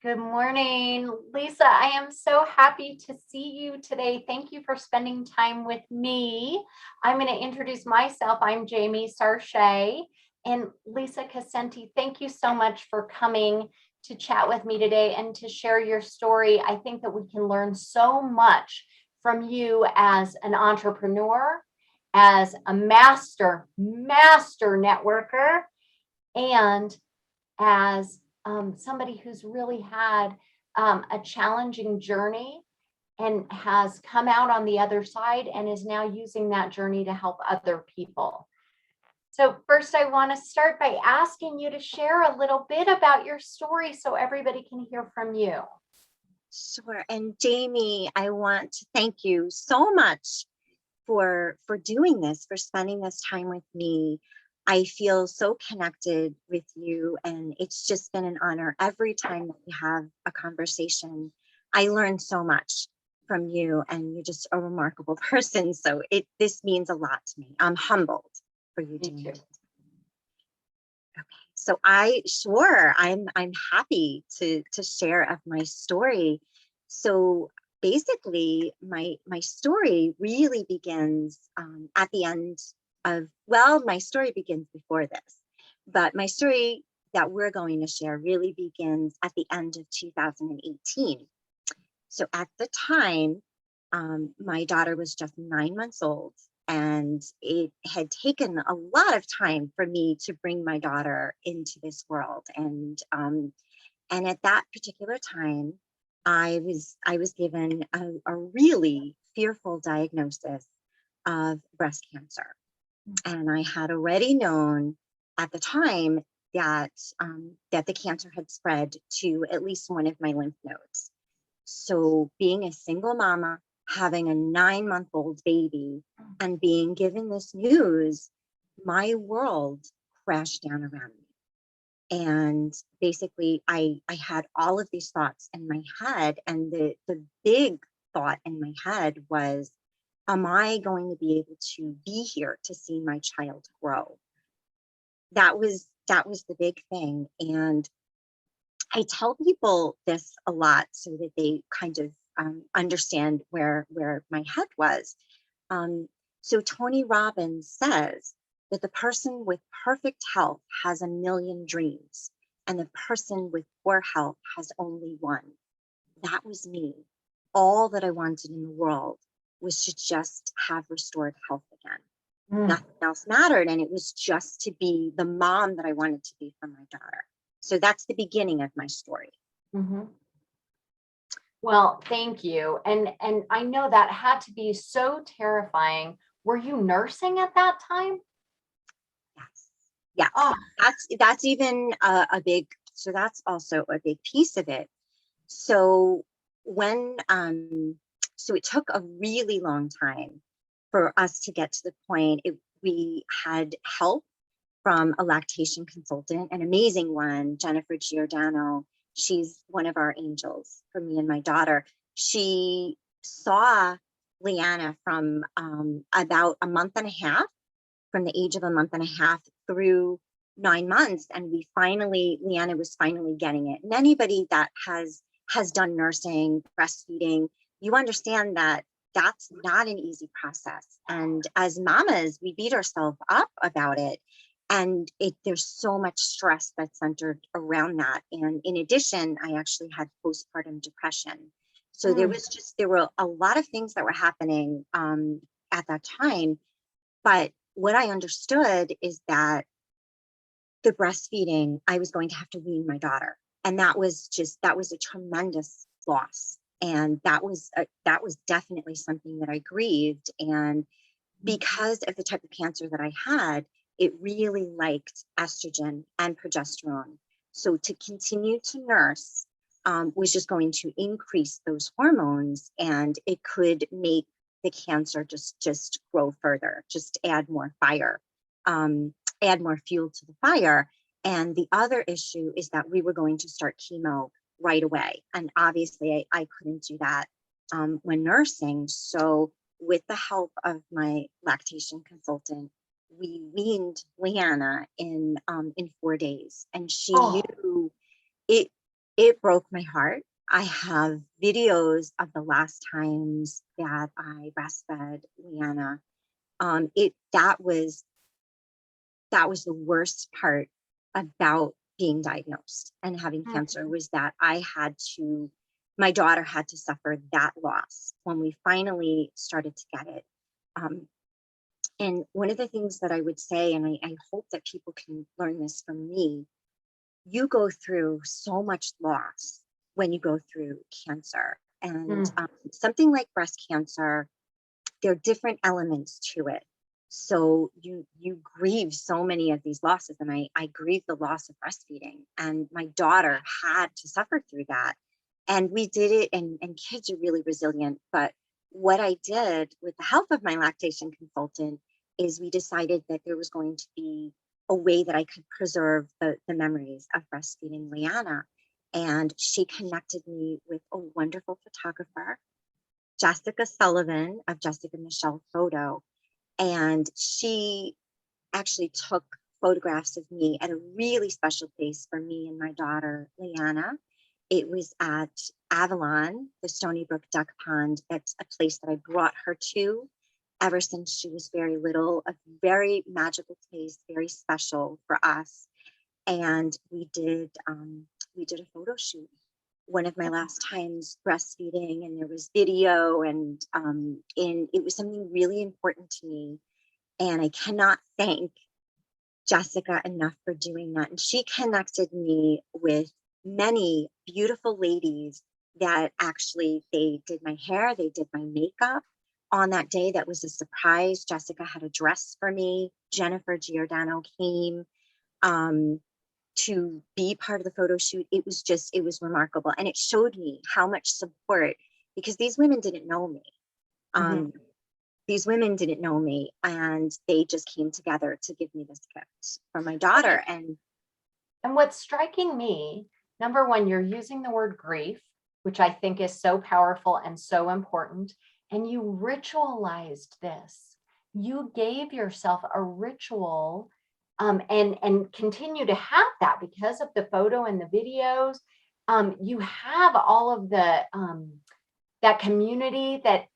Good morning, Lisa. I am so happy to see you today. Thank you for spending time with me. I'm going to introduce myself. I'm Jamie Sarche, and Lisa Cassenti, thank you so much for coming to chat with me today and to share your story. I think that we can learn so much from you as an entrepreneur, as a master networker, and as somebody who's really had a challenging journey and has come out on the other side and is now using that journey to help other people. So first, I want to start by asking you to share a little bit about your story so everybody can hear from you. Sure. And Jamie, I want to thank you so much for doing this, for spending this time with me. I feel so connected with you, and it's just been an honor. Every time that we have a conversation, I learn so much from you, and you're just a remarkable person. So this means a lot to me. I'm humbled for you doing it. Okay, so I'm happy to share of my story. So basically, my story really begins at the end of, my story begins before this, but my story that we're going to share really begins at the end of 2018. So at the time, my daughter was just 9 months old, and it had taken a lot of time for me to bring my daughter into this world. And at that particular time, I was given a really fearful diagnosis of breast cancer. And I had already known at the time that that the cancer had spread to at least one of my lymph nodes. So being a single mama, having a 9-month-old baby, and being given this news, my world crashed down around me. And basically, I had all of these thoughts in my head, and the big thought in my head was, am I going to be able to be here to see my child grow? That was the big thing. And I tell people this a lot so that they kind of understand where my head was. So Tony Robbins says that the person with perfect health has a million dreams, and the person with poor health has only one. That was me. All that I wanted in the world was to just have restored health again. Nothing else mattered, and it was just to be the mom that I wanted to be for my daughter. So that's the beginning of my story. Mm-hmm. Well, thank you. And I know that had to be so terrifying. Were you nursing at that time? Yes. Yeah. Oh. That's even a big, so that's also a big piece of it. So when, so it took a really long time for us to get to the point. We had help from a lactation consultant, an amazing one, Jennifer Giordano. She's one of our angels for me and my daughter. She saw Leanna from about a month and a half, from the age of a month and a half through 9 months. And Leanna was finally getting it. And anybody that has done nursing, breastfeeding, you understand that that's not an easy process. And as mamas, we beat ourselves up about it. And there's so much stress that's centered around that. And in addition, I actually had postpartum depression. So there were a lot of things that were happening at that time. But what I understood is that the breastfeeding, I was going to have to wean my daughter. And that was a tremendous loss. And that was definitely something that I grieved. And because of the type of cancer that I had, it really liked estrogen and progesterone. So to continue to nurse was just going to increase those hormones, and it could make the cancer just grow further, just add more fire, add more fuel to the fire. And the other issue is that we were going to start chemo right away. And obviously I couldn't do that when nursing. So with the help of my lactation consultant, we weaned Leanna in 4 days, and she knew it. it broke my heart. I have videos of the last times that I breastfed Leanna. That was the worst part about being diagnosed and having cancer, was that my daughter had to suffer that loss when we finally started to get it. And one of the things that I would say, and I hope that people can learn this from me, you go through so much loss when you go through cancer. And something like breast cancer, there are different elements to it. So you grieve so many of these losses. And I grieve the loss of breastfeeding. And my daughter had to suffer through that. And we did it, and kids are really resilient. But what I did with the help of my lactation consultant is we decided that there was going to be a way that I could preserve the memories of breastfeeding Leanna. And she connected me with a wonderful photographer, Jessica Sullivan of Jessica Michelle Photo. And she actually took photographs of me at a really special place for me and my daughter, Leanna. It was at Avalon, the Stony Brook Duck Pond. That's a place that I brought her to ever since she was very little, a very magical place, very special for us. And we did a photo shoot one of my last times breastfeeding, and there was video, and it was something really important to me. And I cannot thank Jessica enough for doing that. And she connected me with many beautiful ladies that actually, they did my hair, they did my makeup on that day. That was a surprise. Jessica had a dress for me. Jennifer Giordano came to be part of the photo shoot. It was remarkable. And it showed me how much support, because these women didn't know me. These women didn't know me, and they just came together to give me this gift for my daughter. And what's striking me, number one, you're using the word grief, which I think is so powerful and so important. And you ritualized this. You gave yourself a ritual, and continue to have that because of the photo and the videos. You have all of the that community that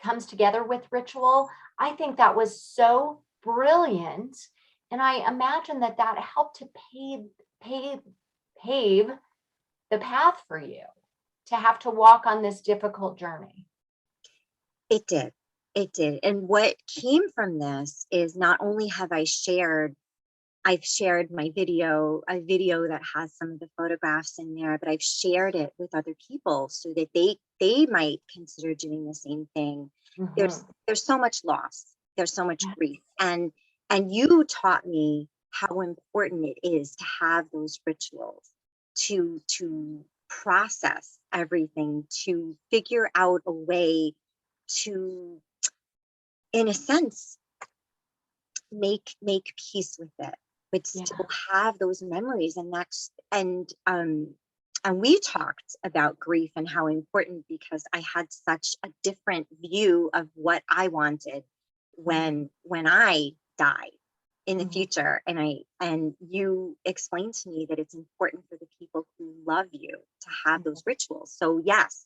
comes together with ritual. I think that was so brilliant. And I imagine that helped to pave the path for you to have to walk on this difficult journey. It did. And what came from this is, not only have I've shared my video, a video that has some of the photographs in there, but I've shared it with other people so that they might consider doing the same thing. There's so much loss. There's so much grief. And you taught me how important it is to have those rituals, to process everything, to figure out a way to, in a sense, make peace with it, but still have those memories. And we talked about grief and how important, because I had such a different view of what I wanted when I died in the future. And you explained to me that it's important for the people who love you to have those rituals. So yes,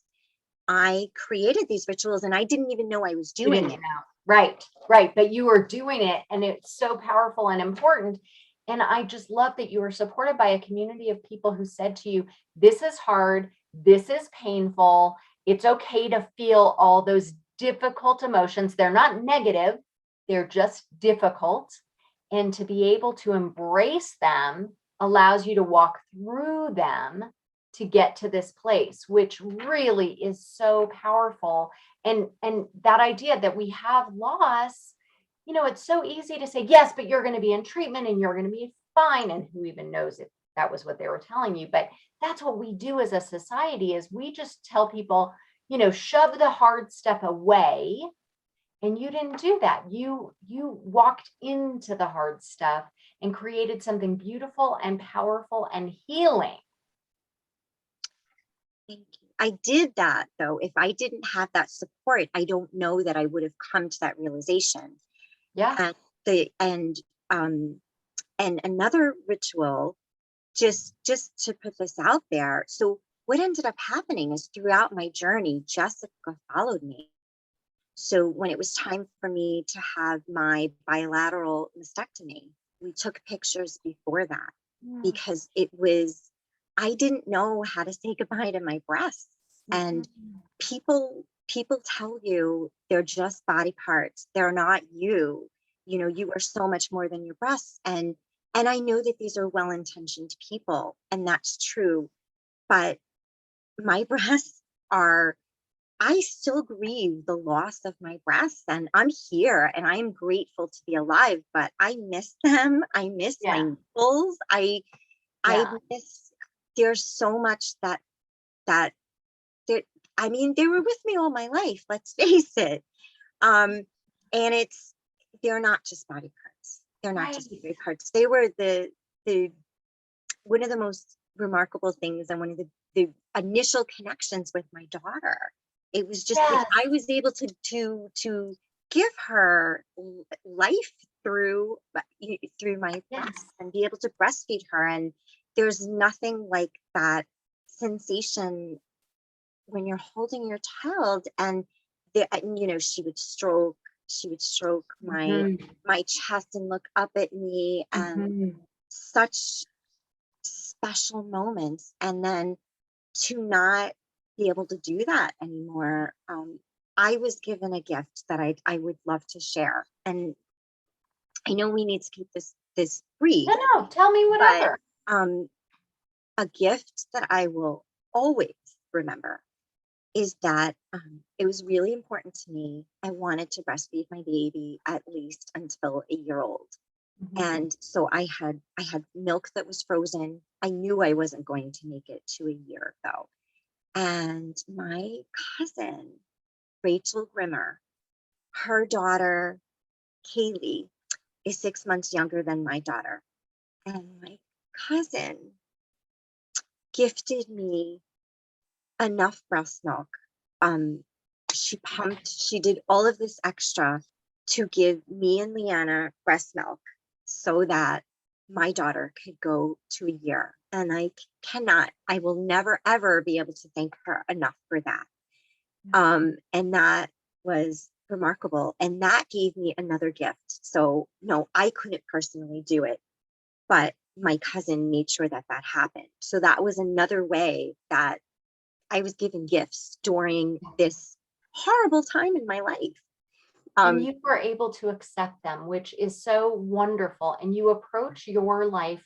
I created these rituals, and I didn't even know I was doing it. Right. But you were doing it, and it's so powerful and important. And I just love that you were supported by a community of people who said to you, this is hard, this is painful. It's okay to feel all those difficult emotions. They're not negative, they're just difficult. And to be able to embrace them allows you to walk through them to get to this place, which really is so powerful. And that idea that we have loss, it's so easy to say, yes, but you're going to be in treatment and you're going to be fine. And who even knows if that was what they were telling you? But that's what we do as a society, is we just tell people, shove the hard stuff away. And you didn't do that. You walked into the hard stuff and created something beautiful and powerful and healing. Thank you. I did that, though. If I didn't have that support, I don't know that I would have come to that realization. Yeah. And another ritual just to put this out there. So what ended up happening is throughout my journey, Jessica followed me. So when it was time for me to have my bilateral mastectomy, we took pictures before that Mm. because I didn't know how to say goodbye to my breasts. And Mhm. people tell you they're just body parts. They're not you. You know, you are so much more than your breasts. And I know that these are well-intentioned people, and that's true. But my breasts are, I still grieve the loss of my breasts, and I'm here and I'm grateful to be alive, but I miss them. I miss my Yeah. nipples. I Yeah. miss, there's so much that that I mean, they were with me all my life, let's face it. Um, and they're not just body parts. They're not Right. just body parts. They were the one of the most remarkable things, and one of the initial connections with my daughter. It was just that Yes. I was able to give her life through through my breast Yes. and be able to breastfeed her. And there's nothing like that sensation when you're holding your child, and you know, she would stroke Mhm. my chest and look up at me, and Mhm. such special moments. And then to not be able to do that anymore, I was given a gift that I would love to share. And I know we need to keep this brief, No, no, tell me but whatever. um, a gift that I will always remember is that it was really important to me. I wanted to breastfeed my baby at least until a year old. Mhm. And so I had milk that was frozen. I knew I wasn't going to make it to a year though. And my cousin, Rachel Grimmer, her daughter, Kaylee, is 6 months younger than my daughter. And my cousin gifted me enough breast milk. Um, she did all of this extra to give me and Leanna breast milk so that my daughter could go to a year. And I will never, ever be able to thank her enough for that. And that was remarkable. And that gave me another gift. So, no, I couldn't personally do it, but my cousin made sure that that happened. So that was another way that I was given gifts during this horrible time in my life. And Um, you were able to accept them, which is so wonderful. And you approach your life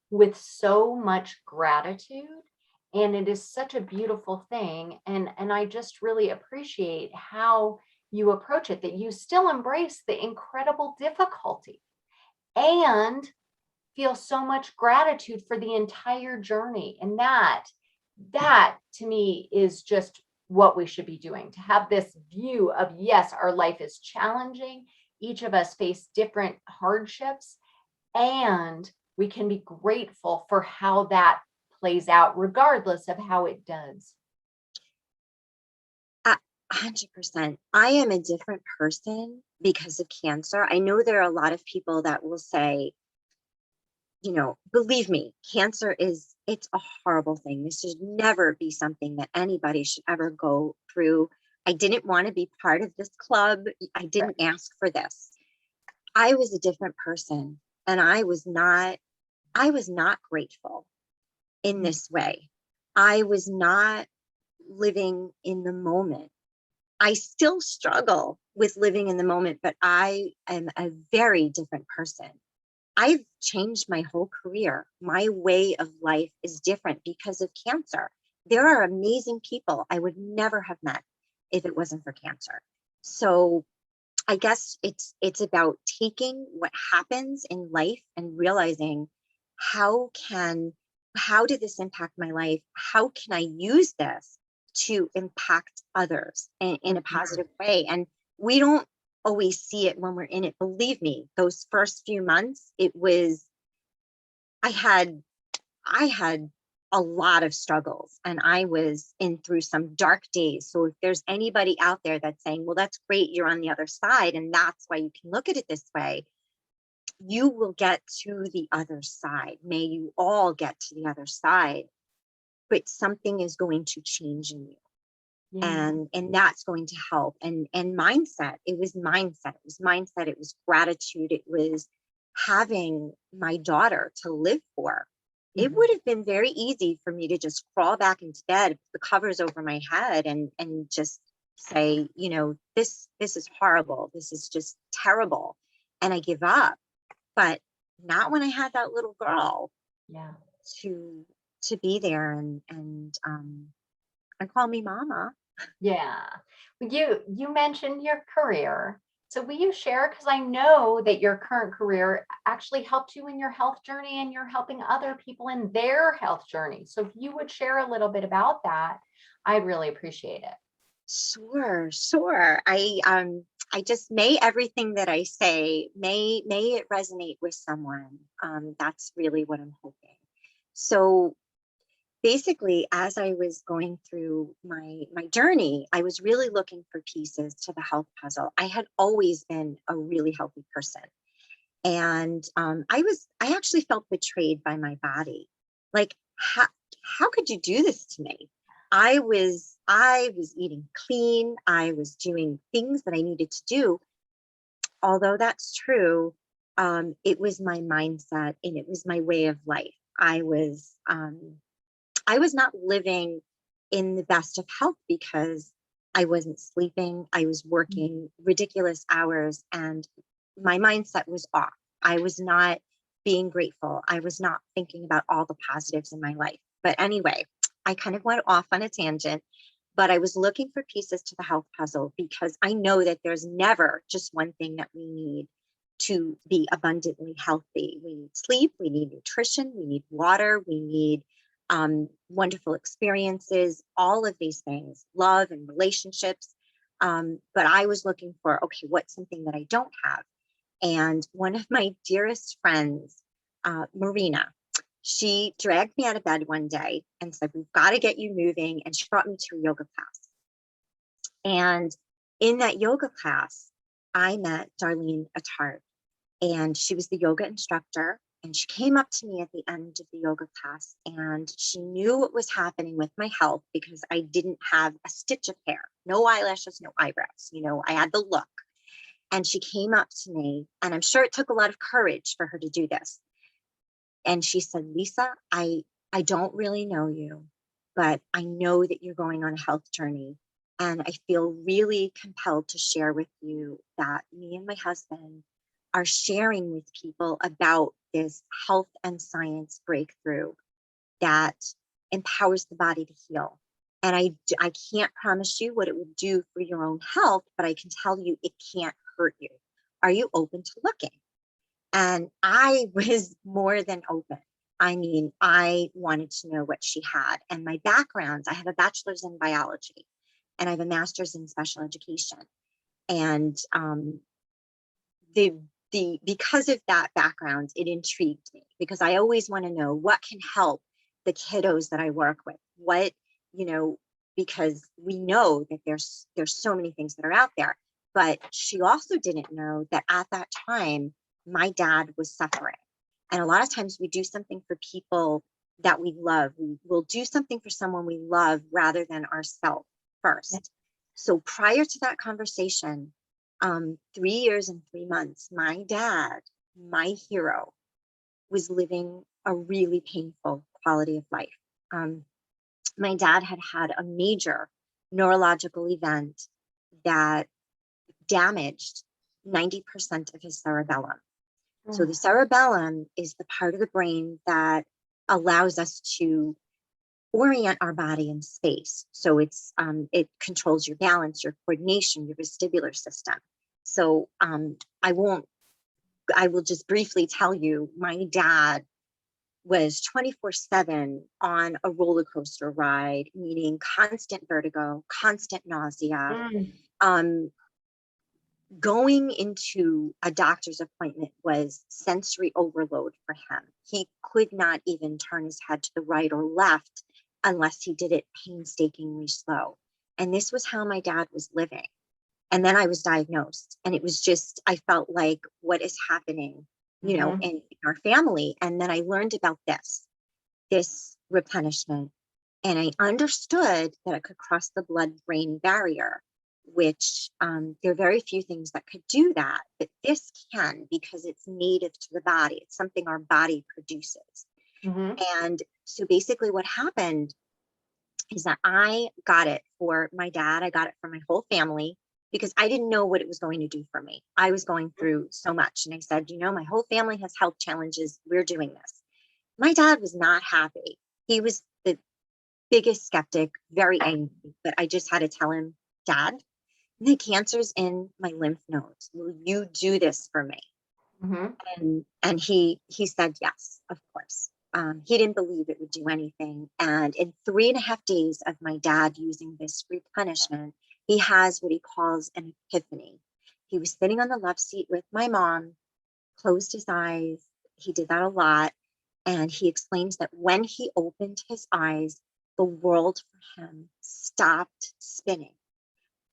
with so much gratitude. And it is such a beautiful thing. And I just really appreciate how you approach it, that you still embrace the incredible difficulty and feel so much gratitude for the entire journey. And that to me is just what we should be doing, to have this view of, yes, our life is challenging, each of us face different hardships, and we can be grateful for how that plays out regardless of how it does. 100%. I am a different person because of cancer. I know there are a lot of people that will say, you know, believe me, it's a horrible thing. This should never be something that anybody should ever go through. I didn't want to be part of this club. I Right. didn't ask for this. I was a different person, and I was not grateful in this way. I was not living in the moment. I still struggle with living in the moment, but I am a very different person. I've changed my whole career. My way of life is different because of cancer. There are amazing people I would never have met if it wasn't for cancer. So I guess it's about taking what happens in life and realizing how can how did this impact my life? How can I use this to impact others in a Mhm. positive way? And we don't always see it when we're in it. Believe me, those first few months, I had I had a lot of struggles, and I was in through some dark days. So if there's anybody out there that's saying, well, that's great, you're on the other side, and that's why you can look at it this way, you will get to the other side. May you all get to the other side, but something is going to change in you. Yeah. And that's going to help. And mindset, it was mindset, it was gratitude, it was having my daughter to live for. It would have been very easy for me to just crawl back into bed, put the covers over my head, and just say, you know, this is horrible, this is just terrible, and I give up. But not when I had that little girl Yeah. to be there and call me mama. Yeah. You mentioned your career. So will you share? Because I know that your current career actually helped you in your health journey and you're helping other people in their health journey. So if you would share a little bit about that, I'd really appreciate it. Sure, sure. I just, may everything that I say, may it resonate with someone. That's really what I'm hoping. So basically, as I was going through my journey, I was really looking for pieces to the health puzzle. I had always been a really healthy person, and I actually felt betrayed by my body. Like, how could you do this to me? I was eating clean. I was doing things that I needed to do. Although that's true, it was my mindset and it was my way of life. I was not living in the best of health because I wasn't sleeping. I was working ridiculous hours and my mindset was off. I was not being grateful. I was not thinking about all the positives in my life. But anyway, I kind of went off on a tangent, but I was looking for pieces to the health puzzle because I know that there's never just one thing that we need to be abundantly healthy. We need sleep, we need nutrition, we need water, we need wonderful experiences, all of these things, love and relationships. But I was looking for, okay, what's something that I don't have? And one of my dearest friends, Marina, she dragged me out of bed one day and said, we've got to get you moving. And she brought me to a yoga class. And in that yoga class, I met Darlene Attard, and she was the yoga instructor. And she came up to me at the end of the yoga class and she knew what was happening with my health because I didn't have a stitch of hair, no eyelashes, no eyebrows. You know, I had the look. And she came up to me, and I'm sure it took a lot of courage for her to do this. And she said, Lisa, I don't really know you, but I know that you're going on a health journey. And I feel really compelled to share with you that me and my husband are sharing with people about this health and science breakthrough that empowers the body to heal. And I can't promise you what it will do for your own health, but I can tell you it can't hurt you. Are you open to looking? And I was more than open. I mean, I wanted to know what she had. And my background, I have a bachelor's in biology and I have a master's in special education. And because of that background, it intrigued me because I always want to know what can help the kiddos that I work with. What, you know, because we know that there's so many things that are out there. But she also didn't know that at that time, my dad was suffering. And a lot of times we do something for people that we love. We will do something for someone we love rather than ourselves first. So prior to that conversation, 3 years and 3 months, my dad, my hero, was living a really painful quality of life. My dad had a major neurological event that damaged 90% of his cerebellum. So the cerebellum is the part of the brain that allows us to orient our body in space. So it controls your balance, your coordination, your vestibular system. So I will just briefly tell you, my dad was 24/7 on a roller coaster ride, meaning constant vertigo, constant nausea. Going into a doctor's appointment was sensory overload for him. He could not even turn his head to the right or left unless he did it painstakingly slow. And this was how my dad was living. And then I was diagnosed, and it was just, I felt like, what is happening? Mhm. in our family. And then I learned about this replenishment, and I understood that it could cross the blood-brain barrier, which there are very few things that could do that, but this can, because it's native to the body. It's something our body produces. Mhm. And so basically what happened is that I got it for my dad. I got it for my whole family because I didn't know what it was going to do for me. I was going through so much. And I said, my whole family has health challenges. We're doing this. My dad was not happy. He was the biggest skeptic, very angry, but I just had to tell him, Dad, the cancer's in my lymph nodes. Will you do this for me? Mhm. And he said yes, of course. He didn't believe it would do anything. And in 3.5 days of my dad using this replenishment, he has what he calls an epiphany. He was sitting on the love seat with my mom, closed his eyes. He did that a lot. And he explains that when he opened his eyes, the world for him stopped spinning.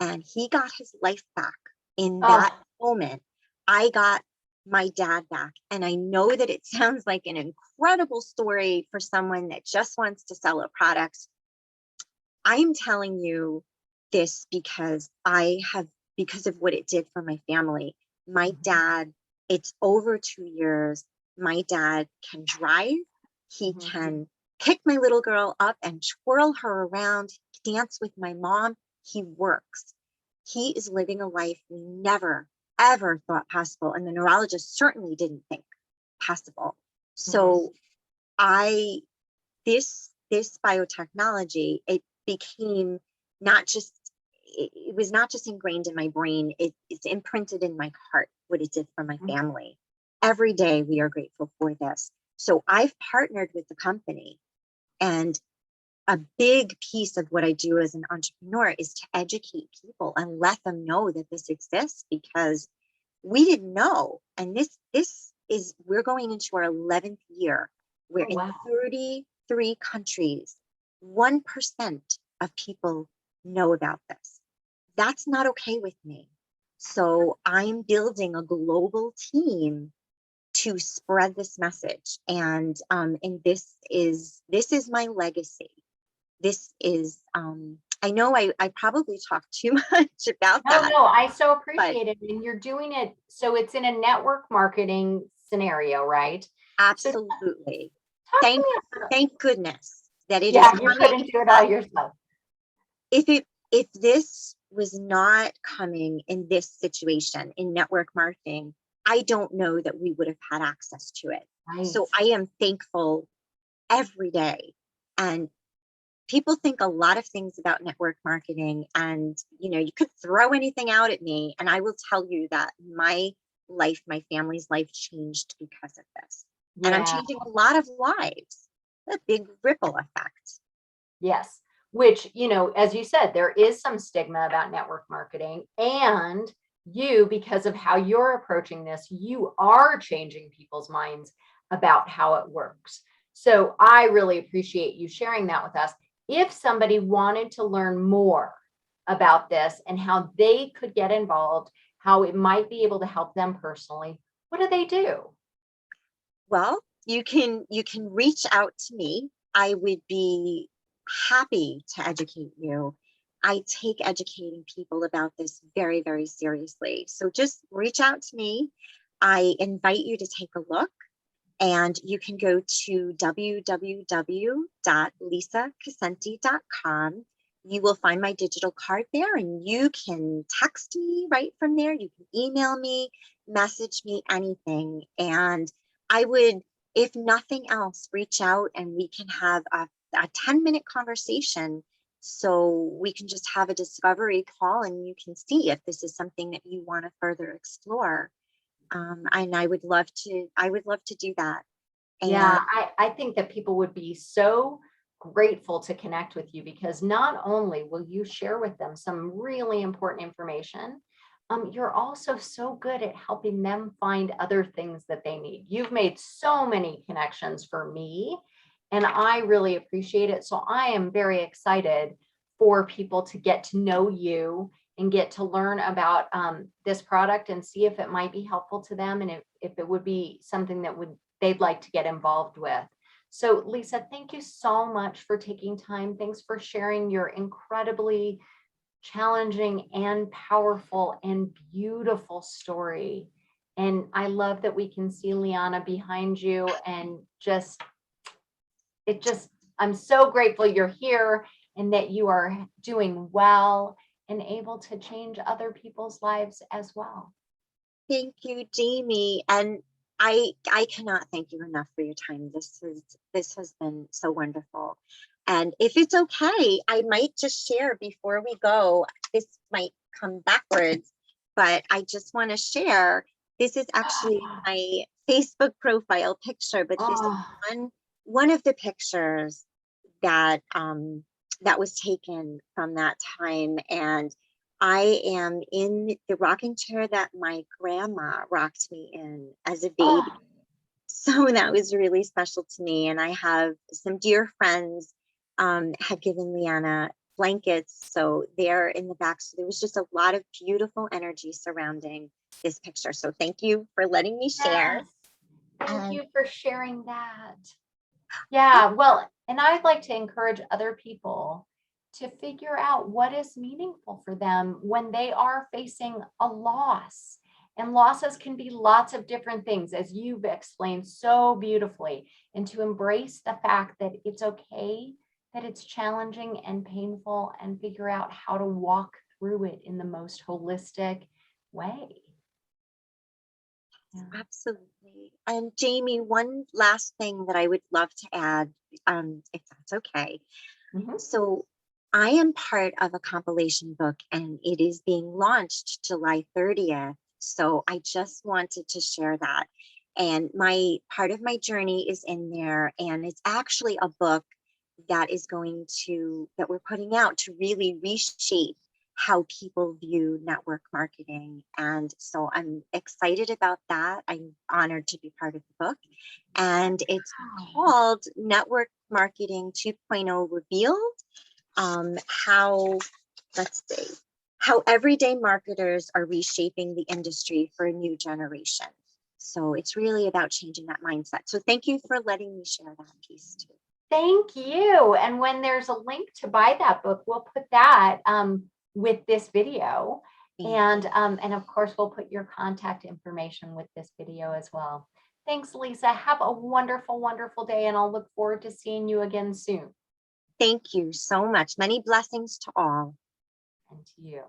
And he got his life back in that Oh, moment. I got my dad back. And I know that it sounds like an incredible story for someone that just wants to sell a product. I'm telling you this because of what it did for my family. My mhm. dad, it's over 2 years. My dad can drive. He Mhm. can pick my little girl up and twirl her around, dance with my mom. He works. He is living a life we never, ever thought possible. And the neurologist certainly didn't think possible. Mhm. So I this biotechnology, it became not just it was not just ingrained in my brain, it's imprinted in my heart what it did for my Mhm. family. Every day we are grateful for this. So I've partnered with the company, and a big piece of what I do as an entrepreneur is to educate people and let them know that this exists, because we didn't know. And this is we're going into our 11th year. We're Oh, in wow. 33 countries. 1% of people know about this. That's not okay with me. So I'm building a global team to spread this message. And this is my legacy. This is I know I probably talk too much about No, that, no, I so but appreciate it. And you're doing it. So it's in a network marketing scenario, right? So absolutely. talk to Thank me about, thank goodness that it is yeah, you coming. couldn't do it all yourself. If this was not coming in this situation in network marketing, I don't know that we would have had access to it. Right. So I am thankful every day. And people think a lot of things about network marketing, and you could throw anything out at me and I will tell you that my family's life changed because of this. And I'm Yeah. changing a lot of lives. A big ripple effect. Yes. Which, as you said, there is some stigma about network marketing. And you, because of how you're approaching this, you are changing people's minds about how it works. So I really appreciate you sharing that with us. If somebody wanted to learn more about this and how they could get involved, how it might be able to help them personally, what do they do? Well, you can reach out to me. I would be happy to educate you. I take educating people about this very, very seriously. So just reach out to me. I invite you to take a look, and you can go to www.lisacassenti.com. You will find my digital card there, and you can text me right from there. You can email me, message me, anything. And I would, if nothing else, reach out and we can have a 10-minute conversation. So we can just have a discovery call and you can see if this is something that you want to further explore. And I would love to do that. Yeah, And I think that people would be so grateful to connect with you because not only will you share with them some really important information, you're also so good at helping them find other things that they need. You've made so many connections for me, and I really appreciate it. So I am very excited for people to get to know you and get to learn about this product and see if it might be helpful to them, and if it would be something that they'd like to get involved with. So Lisa, thank you so much for taking time. Thanks for sharing your incredibly challenging and powerful and beautiful story. And I love that we can see Liana behind you, and I'm so grateful you're here and that you are doing well and able to change other people's lives as well. Thank you, Jamie. And I cannot thank you enough for your time. This has been so wonderful. And if it's okay, I might just share before we go. This might come backwards, but I just want to share. This is actually my Facebook profile picture, but this is one of the pictures that that was taken from that time. And I am in the rocking chair that my grandma rocked me in as a baby. So that was really special to me. And I have some dear friends have given Liana blankets, so they're in the back. So there was just a lot of beautiful energy surrounding this picture. So thank you for letting me share. Yes. Thank you for sharing that. Yeah, well, and I'd like to encourage other people to figure out what is meaningful for them when they are facing a loss. And losses can be lots of different things, as you've explained so beautifully, and to embrace the fact that it's okay, that it's challenging and painful, and figure out how to walk through it in the most holistic way. Yeah. Absolutely. And Jamie, one last thing that I would love to add, if that's okay. So I am part of a compilation book, and it is being launched July 30th. So I just wanted to share that. And my part of my journey is in there, and it's actually a book that we're putting out to really reshape how people view network marketing. And so I'm excited about that. I'm honored to be part of the book. And it's called Network Marketing 2.0 Revealed. How everyday marketers are reshaping the industry for a new generation. So it's really about changing that mindset. So thank you for letting me share that piece too. Thank you. And when there's a link to buy that book, we'll put that with this video. And of course, we'll put your contact information with this video as well. Thanks, Lisa. Have a wonderful, wonderful day, and I'll look forward to seeing you again soon. Thank you so much. Many blessings to all. And to you.